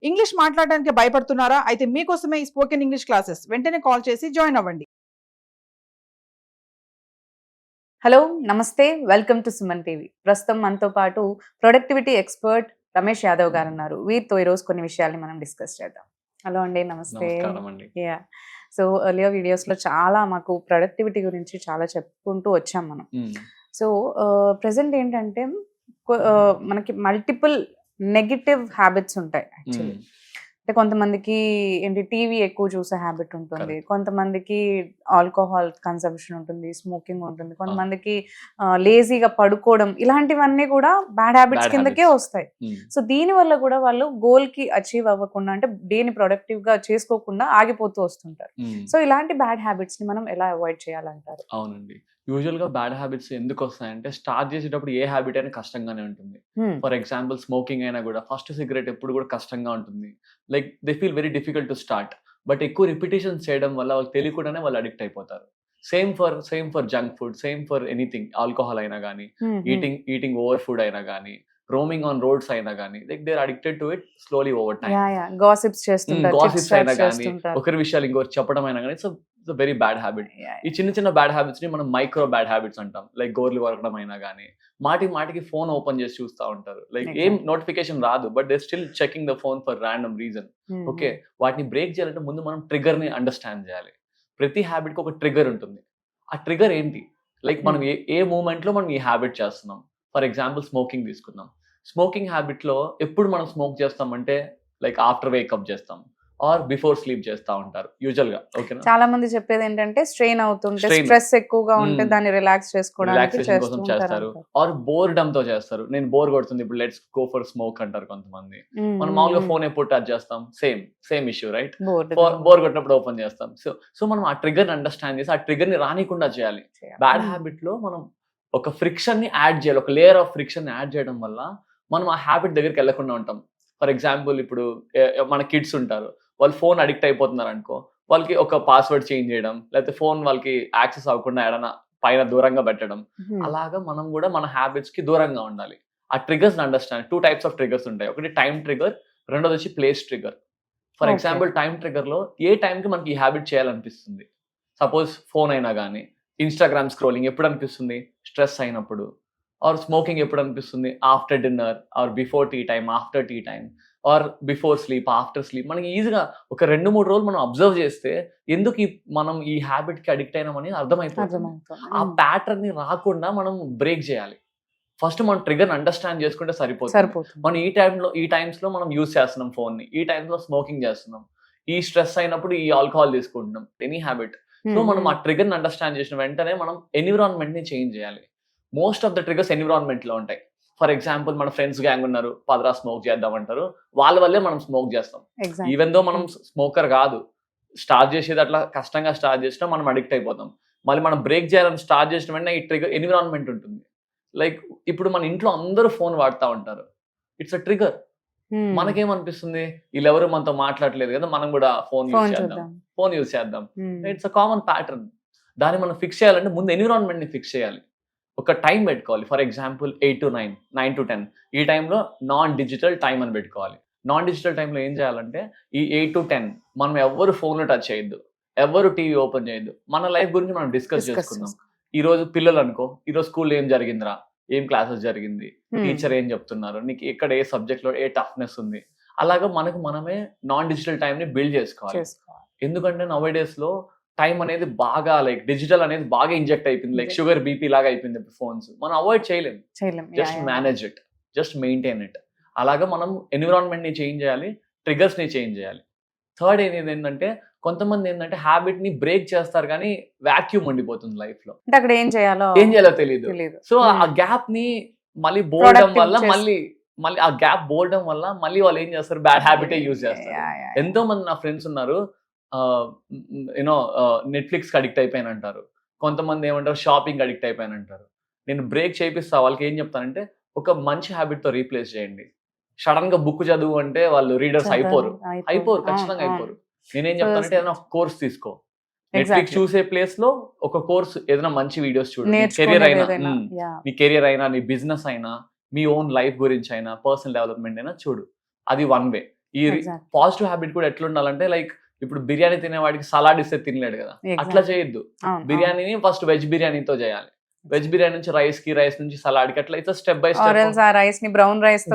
English మాట్లాడడానికి భయపడుతున్నారా? అయితే మీకోసమే ఈ స్పోకెన్ ఇంగ్లీష్ క్లాసెస్. వెంటనే కాల్ చేసి జాయిన్ అవ్వండి. హలో నమస్తే, వెల్కమ్ టు సుమన్ టీవీ. ప్రస్తుతం మనతో పాటు ప్రొడక్టివిటీ ఎక్స్పర్ట్ రమేష్ యాదవ్ గారు ఉన్నారు. వీరితో ఈరోజు కొన్ని విషయాల్ని మనం డిస్కస్ చేద్దాం. హలో అండి, నమస్తే. యా, సో ఎర్లియర్ వీడియోస్లో చాలా మాకు ప్రొడక్టివిటీ గురించి చాలా చెప్పుకుంటూ వచ్చాం మనం. సో ప్రజెంట్ ఏంటంటే మనకి మల్టిపుల్ నెగిటివ్ హ్యాబిట్స్ ఉంటాయి యాక్చువల్లీ. అంటే కొంతమందికి ఏంటి టీవీ ఎక్కువ చూసే హ్యాబిట్ ఉంటుంది, కొంతమందికి ఆల్కహాల్ కన్సంప్షన్ ఉంటుంది, స్మోకింగ్ ఉంటుంది, కొంతమందికి లేజీగా పడుకోవడం, ఇలాంటివన్నీ కూడా బ్యాడ్ హ్యాబిట్స్ కిందకే వస్తాయి. సో దీని వల్ల కూడా వాళ్ళు గోల్ కి అచీవ్ అవ్వకుండా, అంటే దేని ప్రొడక్టివ్ గా చేసుకోకుండా ఆగిపోతూ వస్తుంటారు. సో ఇలాంటి బ్యాడ్ హ్యాబిట్స్ ని మనం ఎలా అవాయిడ్ చేయాలంటారు? అవునండి, యూజువల్ గా బ్యాడ్ హ్యాబిట్స్ ఎందుకు వస్తాయంటే స్టార్ట్ చేసేటప్పుడు ఏ హ్యాబిట్ అయినా కష్టంగానే ఉంటుంది. ఫర్ ఎగ్జాంపుల్ స్మోకింగ్ అయినా కూడా ఫస్ట్ సిగరెట్ ఎప్పుడు కూడా కష్టంగా ఉంటుంది. Like they feel very difficult to start. But ఎక్కువ రిపిటేషన్స్ చేయడం వల్ల వాళ్ళు తెలియకుండానే వాళ్ళు అడిక్ట్ అయిపోతారు. Same for junk food, same for anything, alcohol అయినా కానీ, ఈటింగ్ ఓవర్ ఫుడ్ అయినా కానీ, రోమింగ్ ఆన్ రోడ్స్ అయినా కానీ, like they are addicted to it slowly over time. Gossips అయినా కానీ, ఒకరి విషయాలు ఇంకొకరు చెప్పడం అయినా కానీ, ఇట్స్ వెరీ బ్యాడ్ హ్యాబిట్. ఈ చిన్న చిన్న బ్యాడ్ హ్యాబిట్స్ ని మనం మైక్రో బ్యాడ్ హ్యాబిట్స్ అంటాం. లైక్ గోర్లు వరకడం అయినా కానీ, మాటికి ఫోన్ ఓపెన్ చేసి చూస్తూ ఉంటారు. లైక్ ఏం నోటిఫికేషన్ రాదు, but they still checking the phone for random reason. Okay, వాటిని బ్రేక్ చేయాలంటే ముందు మనం ట్రిగర్ ని అండర్స్టాండ్ చేయాలి. ప్రతి హ్యాబిట్ కి ఒక ట్రిగర్ ఉంటుంది. ఆ ట్రిగర్ ఏంటి? లైక్ మనం ఏ మూమెంట్ లో మనం ఈ హ్యాబిట్ చేస్తున్నాం. ఫర్ ఎగ్జాంపుల్ స్మోకింగ్ తీసుకుందాం. స్మోకింగ్ హ్యాబిట్ లో ఎప్పుడు మనం స్మోక్ చేస్తామంటే లైక్ ఆఫ్టర్ వేకప్ చేస్తాం ఆర్ బిఫోర్ స్లీప్ చేస్తా ఉంటారు యూజువల్ గా. ఓకేనా, చాలా మంది చెప్పేది ఏంటంటే స్ట్రెయిన్ అవుతుంటే, స్ట్రెస్ ఎక్కువగా ఉంటే దాన్ని రిలాక్స్ చేసుకోవడానికి చేస్తారు. ఆర్ బోర్డమ్ తో చేస్తారు. నేను బోర్ కొడుతుంది, ఇప్పుడు లెట్స్ గో ఫర్ స్మోక్ అంటారు కొంతమంది. మనం మామూలుగా ఫోన్ ఎప్పుడు టచ్ చేస్తాం, సేమ్ ఇష్యూ రైట్. బోర్ కొట్టినప్పుడు ఓపెన్ చేస్తాం. సో మనం ఆ ట్రిగర్ ని అండర్స్టాండ్ చేసి ఆ ట్రిగర్ ని రానికుండా చేయాలి. బ్యాడ్ హ్యాబిట్ లో మనం ఒక ఫ్రిక్షన్ ని యాడ్ చేయాలి. ఒక లేయర్ ఆఫ్ ఫ్రిక్షన్ ని యాడ్ చేయడం వల్ల మనం ఆ హ్యాబిట్ దగ్గరికి వెళ్లకుండా ఉంటాం. ఫర్ ఎగ్జాంపుల్ ఇప్పుడు మన కిడ్స్ ఉంటారు, వాళ్ళు ఫోన్ అడిక్ట్ అయిపోతున్నారు అనుకో, వాళ్ళకి ఒక పాస్వర్డ్ చేంజ్ చేయడం, లేకపోతే ఫోన్ వాళ్ళకి యాక్సెస్ అవ్వకుండా ఏదైనా పైన దూరంగా పెట్టడం. అలాగా మనం కూడా మన హ్యాబిట్స్ కి దూరంగా ఉండాలి. ఆ triggers understand. 2 types of triggers ఉంటాయి. ఒకటి టైం ట్రిగర్, రెండోది వచ్చి place trigger. For example time trigger లో ఏ టైంకి మనకి ఈ హ్యాబిట్ చేయాలనిపిస్తుంది. సపోజ్ ఫోన్ అయినా కానీ, ఇన్స్టాగ్రామ్ స్క్రోలింగ్ ఎప్పుడు అనిపిస్తుంది? స్ట్రెస్ అయినప్పుడు. ఆర్ స్మోకింగ్ ఎప్పుడు అనిపిస్తుంది? After dinner or before tea time, after tea time, or before sleep, after sleep. మనకి ఈజీగా ఒక 2-3 రోజులు మనం అబ్జర్వ్ చేస్తే ఎందుకు మనం ఈ హ్యాబిట్ కి అడిక్ట్ అయినామని అర్థమైపోతుంది. ఆ ప్యాటర్న్ ని రాకుండా మనం బ్రేక్ చేయాలి. ఫస్ట్ మనం ట్రిగర్ అండర్స్టాండ్ చేసుకుంటే సరిపోతుంది. మనం ఈ టైమ్స్ లో మనం యూజ్ చేస్తున్నాం ఫోన్ ని, ఈ టైమ్స్ లో స్మోకింగ్ చేస్తున్నాం, ఈ స్ట్రెస్ అయినప్పుడు ఈ ఆల్కహాల్ తీసుకుంటున్నాం, ఎనీ హ్యాబిట్. సో మనం ఆ ట్రిగర్ ని అండర్స్టాండ్ చేసిన వెంటనే మనం ఎన్విరాన్మెంట్ ని చేంజ్ చేయాలి. Most of the triggers environment లో ఉంటాయి. ఫర్ ఎగ్జాంపుల్ మన ఫ్రెండ్స్ గ్యాంగ్ ఉన్నారు, పదరా స్మోక్ చేద్దాం అంటారు, వాళ్ళ వల్లే మనం స్మోక్ చేస్తాం. ఈవెన్ దో మనం స్మోకర్ కాదు, స్టార్ట్ చేసేది అట్లా కష్టంగా స్టార్ట్ చేసినా మనం అడిక్ట్ అయిపోతాం. మళ్ళీ మనం బ్రేక్ చేయాలని స్టార్ట్ చేసిన వెంటనే ఈ ట్రిగర్ ఎన్విరాన్మెంట్ ఉంటుంది. లైక్ ఇప్పుడు మన ఇంట్లో అందరూ ఫోన్ వాడుతూ ఉంటారు, ఇట్స్ అ ట్రిగర్. మనకేమనిపిస్తుంది, వీళ్ళెవరు మనతో మాట్లాడలేదు కదా, మనం కూడా ఫోన్ యూజ్ చేద్దాం. It's a common pattern. దాన్ని మనం ఫిక్స్ చేయాలంటే ముందు ఎన్విరాన్మెంట్ ని ఫిక్స్ చేయాలి. ఒక టైం పెట్టుకోవాలి. ఫర్ ఎగ్జాంపుల్ 8 to 9, 9 to 10 ఈ టైంలో నాన్ డిజిటల్ టైం అని పెట్టుకోవాలి. నాన్ డిజిటల్ టైంలో ఏం చేయాలంటే ఈ 8 to 10 మనం ఎవరు ఫోన్లో టచ్ చేయొద్దు, ఎవరు టీవీ ఓపెన్ చేయొద్దు. మన లైఫ్ గురించి మనం డిస్కస్ చేసుకుందాం. ఈ రోజు పిల్లలు అనుకో, ఈ రోజు స్కూల్లో ఏం జరిగిందిరా, ఏం క్లాసెస్ జరిగింది, టీచర్ ఏం చెప్తున్నారు, నీకు ఎక్కడ ఏ సబ్జెక్ట్ లో ఏ టఫ్నెస్ ఉంది. అలాగా మనమే నాన్ డిజిటల్ టైం ని బిల్డ్ చేసుకోవాలి. ఎందుకంటే నవ్ డేస్ లో టైం అనేది బాగా లైక్ డిజిటల్ అనేది బాగా ఇంజెక్ట్ అయిపోయింది. లైక్ షుగర్, బీపీ లాగా అయిపోయింది ఇప్పుడు ఫోన్స్. మనం అవాయిడ్ చేయలేము. Just manage it, just maintain it. అలాగా మనం ఎన్విరాన్మెంట్ ని చేంజ్ చేయాలి, ట్రిగర్స్ ని చేంజ్ చేయాలి. థర్డ్ ఏంటంటే కొంతమంది హ్యాబిట్ ని బ్రేక్ చేస్తారు కానీ వాక్యూమ్ ఉండిపోతుంది లైఫ్ లో. అక్కడ ఏం చేయాలో తెలియదు. సో ఆ గ్యాప్ ని మళ్ళీ బోల్డం వల్ల మళ్ళీ ఆ గ్యాప్ బోల్డం వల్ల మళ్ళీ వాళ్ళు ఏం చేస్తారు, బ్యాడ్ హ్యాబిటే యూజ్ చేస్తారు. ఎంతో మంది నా ఫ్రెండ్స్ ఉన్నారు, నెట్ఫ్లిక్స్ కి అడిక్ట్ అయిపోయాను అంటారు. కొంతమంది ఏమంటారు, షాపింగ్ అడిక్ట్ అయిపోయాను అంటారు. నేను బ్రేక్ చేపిస్తా వాళ్ళకి. ఏం చెప్తానంటే ఒక మంచి హ్యాబిట్ తో రీప్లేస్ చేయండి. సడన్ గా బుక్ చదువు అంటే వాళ్ళు రీడర్స్ అయిపోరు, ఖచ్చితంగా అయిపోరు. నేనేం చెప్తానంటే ఏదైనా ఒక కోర్స్ తీసుకో. నెట్ఫ్లిక్స్ చూసే ప్లేస్ లో ఒక కోర్స్, ఏదైనా మంచి వీడియోస్ చూడు. నీ కెరియర్ అయినా, నీ బిజినెస్ అయినా, మీ ఓన్ లైఫ్ గురించి అయినా, పర్సనల్ డెవలప్మెంట్ అయినా చూడు. అది వన్ వే. ఈ పాజిటివ్ హ్యాబిట్ కూడా ఎట్లా ఉండాలంటే లైక్ ఇప్పుడు బిర్యానీ తినేవాడికి సలాడ్ ఇస్తే తినలేడు కదా, అట్లా చేయొద్దు. బిర్యానీని ఫస్ట్ వెజ్ బిర్యానీతో చేయాలి, వెజ్ బిర్యానీ నుంచి రైస్ నుంచి సలాడ్ కి, అట్లా ఇట్లా స్టెప్ బై స్టెప్ రైస్ ని బ్రౌన్ రైస్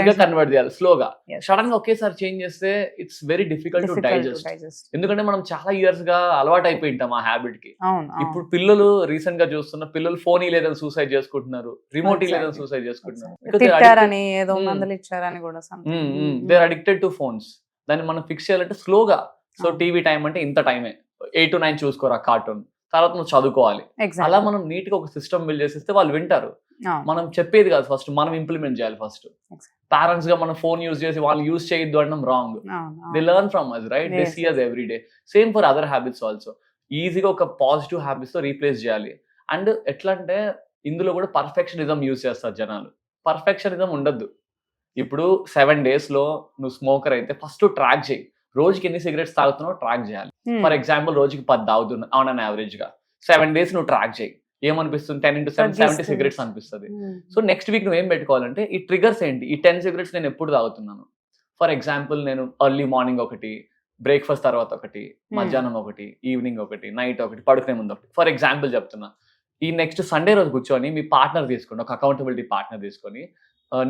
గా కన్వర్ట్ చేయాలి స్లోగా. సడన్ గా ఒకేసారి చేంజ్ చేస్తే it's very difficult to digest, ఎందుకంటే మనం చాలా ఇయర్స్ గా అలవాటు అయిపోయి ఉంటాం ఆ హ్యాబిట్ కి. ఇప్పుడు పిల్లలు రీసెంట్ గా చూస్తున్న పిల్లలు ఫోన్ లేదని సూసైడ్ చేసుకుంటున్నారు, రిమోట్ లేదని సూసైడ్ చేసుకుంటున్నారు, they are addicted to phones. దాన్ని మనం ఫిక్స్ చేయాలంటే స్లోగా, సో టీవీ టైం అంటే ఇంత టైమే, 8 to 9 చూసుకోరా కార్టూన్, తర్వాత నువ్వు చదువుకోవాలి. అలా మనం నీట్ గా ఒక సిస్టమ్ బిల్డ్ చేసేస్తే వాళ్ళు వింటారు. మనం చెప్పేది కాదు, ఫస్ట్ మనం ఇంప్లిమెంట్ చేయాలి. ఫస్ట్ పేరెంట్స్ గా మనం ఫోన్ యూజ్ చేసి వాళ్ళు యూజ్ చేయొద్దు అనడం wrong. They learn from us, right? They see us every day. Same for other habits also. ఈజీగా ఒక పాజిటివ్ హ్యాబిట్స్ తో రీప్లేస్ చేయాలి. అండ్ ఎట్లా అంటే ఇందులో కూడా పర్ఫెక్షనిజం యూజ్ చేస్తారు జనాలు. పర్ఫెక్షనిజం ఉండద్దు. ఇప్పుడు 7 days లో నువ్వు స్మోకర్ అయితే ఫస్ట్ ట్రాక్ చేయి, రోజుకి ఎన్ని సిగరెట్స్ తాగుతున్నావు ట్రాక్ చేయాలి. ఫర్ ఎగ్జాంపుల్ రోజుకి 10 తాగుతున్నా ఆన్ అన్ యావరేజ్ గా 7 days నువ్వు ట్రాక్ చేయి, ఏమనిపిస్తుంది? 10 into 7 70 సిగరెట్స్ అనిపిస్తుంది. సో నెక్స్ట్ వీక్ నువ్వు ఏం పెట్టుకోవాలంటే ఈ ట్రిగర్స్ ఏంటి, ఈ 10 cigarettes నేను ఎప్పుడు తాగుతున్నాను. ఫర్ ఎగ్జాంపుల్ నేను ఎర్లీ మార్నింగ్ ఒకటి, బ్రేక్ఫాస్ట్ తర్వాత ఒకటి, మధ్యాహ్నం ఒకటి, ఈవినింగ్ ఒకటి, నైట్ ఒకటి, పడుకునే ముందు ఒకటి. ఫర్ ఎగ్జాంపుల్ చెప్తున్నా, ఈ నెక్స్ట్ సండే రోజు కూర్చొని మీ పార్ట్నర్ తీసుకోండి, ఒక అకౌంటబిలిటీ పార్ట్నర్ తీసుకొని,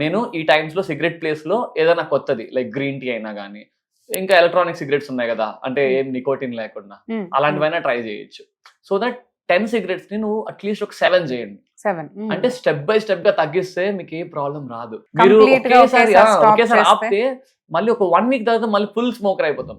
నేను ఈ టైమ్స్ లో సిగరెట్ ప్లేస్ లో ఏదైనా కొత్తది లైక్ గ్రీన్ టీ అయినా కానీ, ఇంకా ఎలక్ట్రానిక్ సిగరెట్స్ ఉన్నాయి కదా, అంటే ఏం నికోటిన్ లేకుండా, అలాంటివైనా ట్రై చేయొచ్చు. సో దట్ 10 cigarettes ని నువ్వు అట్లీస్ట్ ఒక 7 చేయండి. అంటే స్టెప్ బై స్టెప్ గా తగ్గిస్తే మీకు ఏ ప్రాబ్లం రాదు. మీరు ఒకేసారి ఆపితే మళ్ళీ ఒక 1 week తర్వాత మళ్ళీ ఫుల్ స్మోకర్ అయిపోతాం.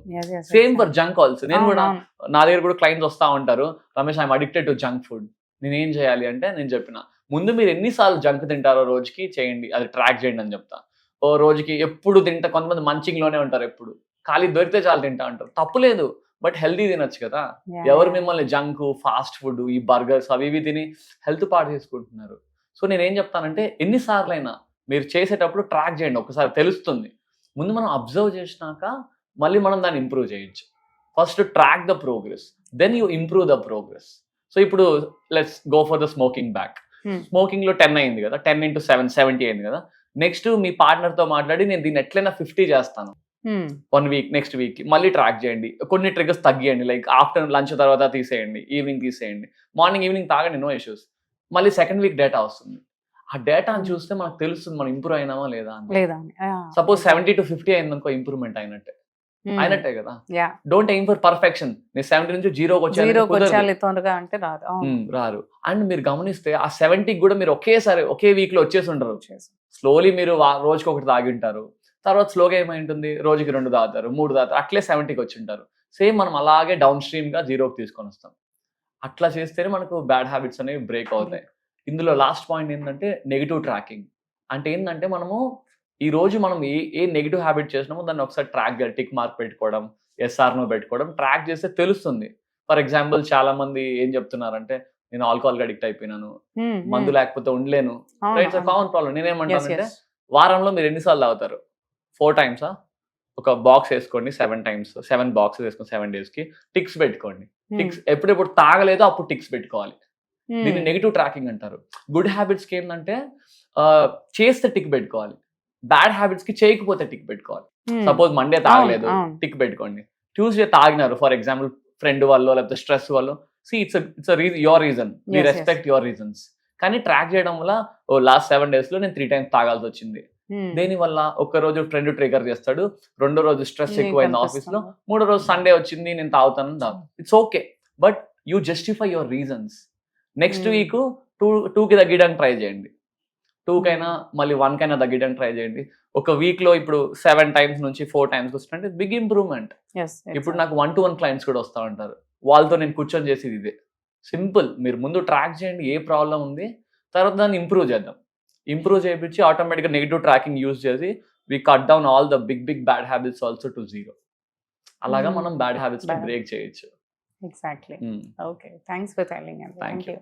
Same for junk also. నేను కూడా, నా దగ్గర కూడా క్లయింట్స్ వస్తా ఉంటారు, Ramesh I'm addicted to junk food, నేనేం చేయాలి అంటే నేను చెప్పిన ముందు మీరు ఎన్నిసార్లు జంక్ తింటారో రోజుకి చేయండి, అది ట్రాక్ చేయండి అని చెప్తా. ఓ రోజుకి ఎప్పుడు తింటా, కొంతమంది మంచింగ్ లోనే ఉంటారు, ఎప్పుడు ఖాళీ దొరికితే చాలు తింటా అంటారు. తప్పులేదు, బట్ హెల్తీ తినొచ్చు కదా. ఎవరు మిమ్మల్ని జంక్, ఫాస్ట్ ఫుడ్, ఈ బర్గర్స్ అవి ఇవి తిని హెల్త్ పాడు చేసుకుంటున్నారు. సో నేనేం చెప్తానంటే ఎన్నిసార్లైనా మీరు చేసేటప్పుడు ట్రాక్ చేయండి, ఒకసారి తెలుస్తుంది. ముందు మనం అబ్జర్వ్ చేసినాక మళ్ళీ మనం దాన్ని ఇంప్రూవ్ చేయొచ్చు. First track the progress, then you improve the progress. So ఇప్పుడు let's go for the smoking back. Smoking లో 10 అయింది కదా, 10 into 7 70 అయింది కదా. నెక్స్ట్ మీ పార్ట్నర్ తో మాట్లాడి నేను దీన్ని ఎట్లయినా 50 చేస్తాను 1 week, నెక్స్ట్ వీక్ మళ్ళీ ట్రాక్ చేయండి. కొన్ని ట్రిగర్స్ తగ్గియండి, లైక్ ఆఫ్టర్నూన్ లంచ్ తర్వాత తీసేయండి, ఈవినింగ్ తీసేయండి, మార్నింగ్ ఈవినింగ్ తాగండి, నో ఇష్యూస్. మళ్ళీ సెకండ్ వీక్ డేటా వస్తుంది. ఆ డేటాని చూస్తే మనకు తెలుస్తుంది మనం ఇంప్రూవ్ అయినామా లేదా అని. సపోజ్ 70 to 50 అయిందనుకో, ఇంప్రూవ్మెంట్ అయినట్టే కదా. Don't aim for perfection. నేను 70 నుంచి 0కి వచ్చి రారు. అండ్ మీరు గమనిస్తే ఆ 70కి కూడా మీరు ఒకేసారి ఒకే వీక్ లో వచ్చేసి ఉండరు. స్లోలీ మీరు రోజుకి ఒకటి తాగి ఉంటారు, తర్వాత స్లోగా ఏమై ఉంటుంది, రోజుకి 2 తాగుతారు, 3 తాగుతారు, అట్లే 70కి వచ్చి ఉంటారు. సేమ్ మనం అలాగే డౌన్ స్ట్రీమ్ గా 0కి తీసుకొని వస్తాం. అట్లా చేస్తేనే మనకు బ్యాడ్ హ్యాబిట్స్ అనేవి బ్రేక్ అవుతాయి. ఇందులో లాస్ట్ పాయింట్ ఏంటంటే నెగిటివ్ ట్రాకింగ్. అంటే ఏంటంటే మనము ఈ రోజు మనం ఏ నెగిటివ్ హ్యాబిట్ చేసినామో దాన్ని ఒకసారి ట్రాక్ చేయాలి. టిక్ మార్క్ పెట్టుకోవడం, SR పెట్టుకోవడం, ట్రాక్ చేస్తే తెలుస్తుంది. ఫర్ ఎగ్జాంపుల్ చాలా మంది ఏం చెప్తున్నారంటే నేను ఆల్కహాల్ కి అడిక్ట్ అయిపోయినాను, మందు లేకపోతే ఉండలేను. It's common problem. నేనేమంటానంటే వారంలో మీరు ఎన్నిసార్లు తాగుతారు? 4 times. ఒక బాక్స్ వేసుకోండి, 7 times, 7 boxes వేసుకోండి 7 days కి. టిక్స్ పెట్టుకోండి. టిక్స్ ఎప్పుడెప్పుడు తాగలేదో అప్పుడు టిక్స్ పెట్టుకోవాలి. దీన్ని నెగిటివ్ ట్రాకింగ్ అంటారు. గుడ్ హ్యాబిట్స్ కి ఏంటంటే చేస్తే టిక్ పెట్టుకోవాలి, బ్యాడ్ హ్యాబిట్స్ కి చేయకపోతే టిక్ పెట్టుకోవాలి. సపోజ్ మండే తాగలేదు, టిక్ పెట్టుకోండి. ట్యూస్డే తాగినారు, ఫర్ ఎగ్జాంపుల్ ఫ్రెండ్ వల్ల లేకపోతే స్ట్రెస్ వల్ల, it's your reason, me respect your reasons. కానీ ట్రాక్ చేయడం వల్ల లాస్ట్ 7 days లో నేను 3 times తాగాల్సి వచ్చింది. దేని వల్ల? ఒక్క రోజు ఫ్రెండ్ ట్రిగర్ చేస్తాడు, 2వ రోజు స్ట్రెస్ ఎక్కువైంది ఆఫీస్ లో, 3వ రోజు సండే వచ్చింది నేను తాగుతాను. It's okay, but you justify your reasons. Next week 2కి తగ్గడానికి ట్రై చేయండి, 2కైనా మళ్ళీ 1కైనా తగ్గడానికి ట్రై చేయండి. ఒక వీక్ లో ఇప్పుడు 7 times నుంచి 4 times వస్తుంటే బిగ్ ఇంప్రూవ్మెంట్. ఇప్పుడు నాకు 1-to-1 క్లయింట్స్ కూడా వస్తూ ఉంటారు, వాళ్ళతో నేను కూర్చొని చేసేది ఇదే. సింపుల్, మీరు ముందు ట్రాక్ చేయండి ఏ ప్రాబ్లం ఉంది, తర్వాత దాన్ని ఇంప్రూవ్ చేద్దాం. ఇంప్రూవ్ చేయించి ఆటోమేటిక్గా నెగిటివ్ ట్రాకింగ్ యూజ్ చేసి we cut down all the big bad habits also to 0. అలాగా మనం బ్యాడ్ హ్యాబిట్స్ ని బ్రేక్ చేయొచ్చు. Exactly. Okay, thanks for telling. Thank you.